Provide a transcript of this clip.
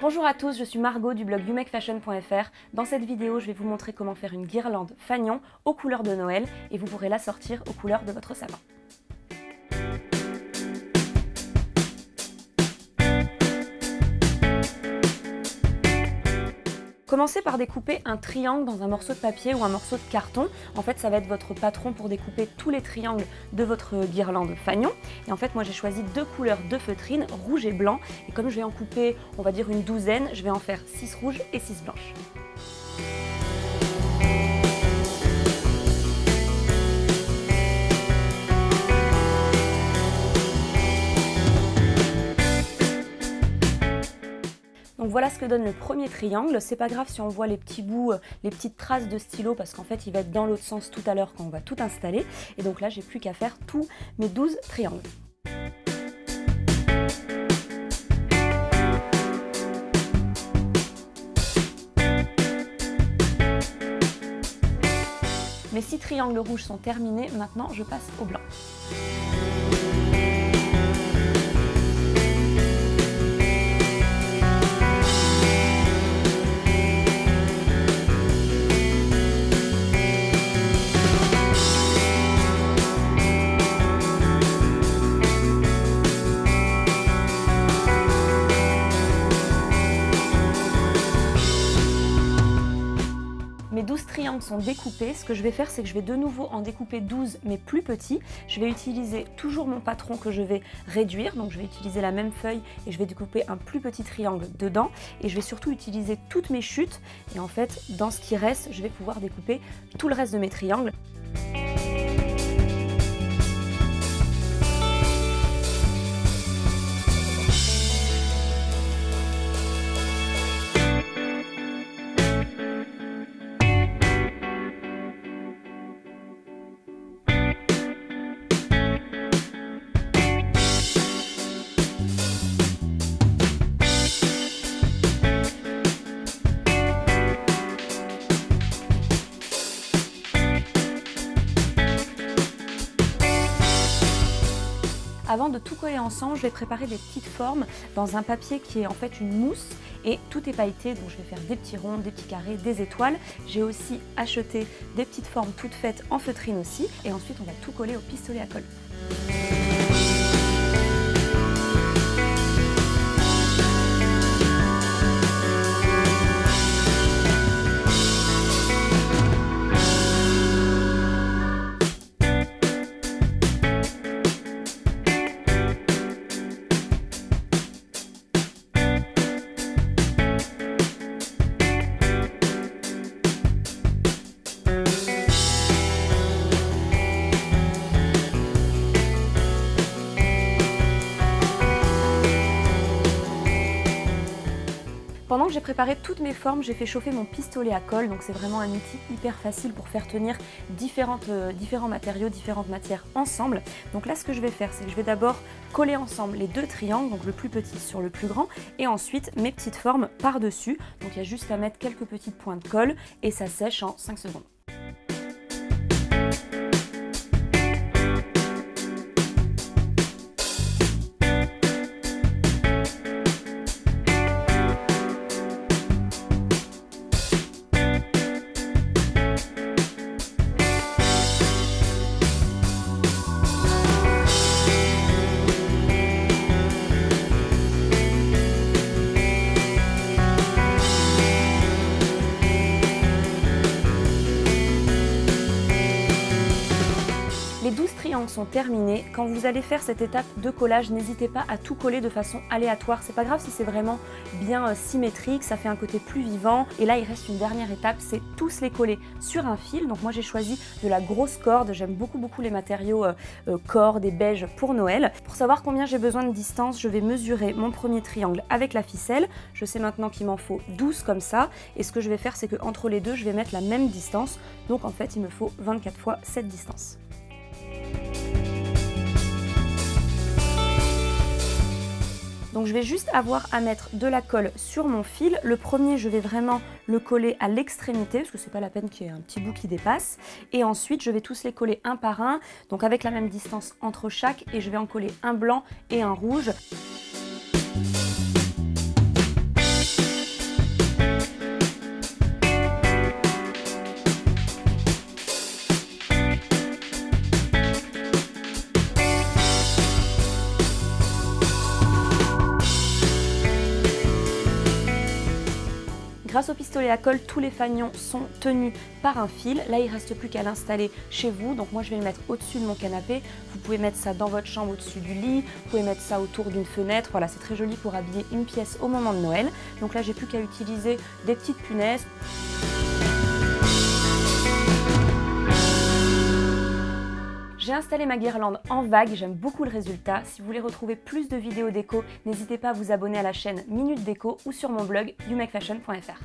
Bonjour à tous, je suis Margot du blog youmakefashion.fr. Dans cette vidéo, je vais vous montrer comment faire une guirlande fanion aux couleurs de Noël et vous pourrez la sortir aux couleurs de votre sapin. Commencez par découper un triangle dans un morceau de papier ou un morceau de carton. En fait, ça va être votre patron pour découper tous les triangles de votre guirlande fanion. Et en fait, moi j'ai choisi deux couleurs de feutrine, rouge et blanc. Et comme je vais en couper, on va dire une douzaine, je vais en faire 6 rouges et 6 blanches. Donc voilà ce que donne le premier triangle. C'est pas grave si on voit les petits bouts, les petites traces de stylo parce qu'en fait il va être dans l'autre sens tout à l'heure quand on va tout installer. Et donc là j'ai plus qu'à faire tous mes 12 triangles. Mes 6 triangles rouges sont terminés, maintenant je passe au blanc. Mes 12 triangles sont découpés. Ce que je vais faire, c'est que je vais de nouveau en découper 12 mais plus petits. Je vais utiliser toujours mon patron que je vais réduire. Donc je vais utiliser la même feuille et je vais découper un plus petit triangle dedans. Et je vais surtout utiliser toutes mes chutes. Et en fait, dans ce qui reste, je vais pouvoir découper tout le reste de mes triangles. Avant de tout coller ensemble, je vais préparer des petites formes dans un papier qui est en fait une mousse et tout est pailleté, donc je vais faire des petits ronds, des petits carrés, des étoiles. J'ai aussi acheté des petites formes toutes faites en feutrine aussi et ensuite on va tout coller au pistolet à colle. Pendant que j'ai préparé toutes mes formes, j'ai fait chauffer mon pistolet à colle, donc c'est vraiment un outil hyper facile pour faire tenir différents matériaux, différentes matières ensemble. Donc là ce que je vais faire, c'est que je vais d'abord coller ensemble les deux triangles, donc le plus petit sur le plus grand, et ensuite mes petites formes par-dessus. Donc il y a juste à mettre quelques petites points de colle et ça sèche en 5 secondes. Les 12 triangles sont terminés. Quand vous allez faire cette étape de collage, n'hésitez pas à tout coller de façon aléatoire. C'est pas grave si c'est vraiment bien symétrique, ça fait un côté plus vivant. Et là, il reste une dernière étape, c'est tous les coller sur un fil. Donc moi, j'ai choisi de la grosse corde. J'aime beaucoup les matériaux corde et beige pour Noël. Pour savoir combien j'ai besoin de distance, je vais mesurer mon premier triangle avec la ficelle. Je sais maintenant qu'il m'en faut 12 comme ça. Et ce que je vais faire, c'est qu'entre les deux, je vais mettre la même distance. Donc en fait, il me faut 24 fois cette distance. Donc je vais juste avoir à mettre de la colle sur mon fil. Le premier, je vais vraiment le coller à l'extrémité parce que c'est pas la peine qu'il y ait un petit bout qui dépasse. Et ensuite, je vais tous les coller un par un, donc avec la même distance entre chaque, et je vais en coller un blanc et un rouge. Grâce au pistolet à colle, tous les fanions sont tenus par un fil. Là, il ne reste plus qu'à l'installer chez vous. Donc moi, je vais le mettre au-dessus de mon canapé. Vous pouvez mettre ça dans votre chambre au-dessus du lit. Vous pouvez mettre ça autour d'une fenêtre. Voilà, c'est très joli pour habiller une pièce au moment de Noël. Donc là, j'ai plus qu'à utiliser des petites punaises. J'ai installé ma guirlande en vague, j'aime beaucoup le résultat. Si vous voulez retrouver plus de vidéos déco, n'hésitez pas à vous abonner à la chaîne Minute Déco ou sur mon blog youmekefashion.fr.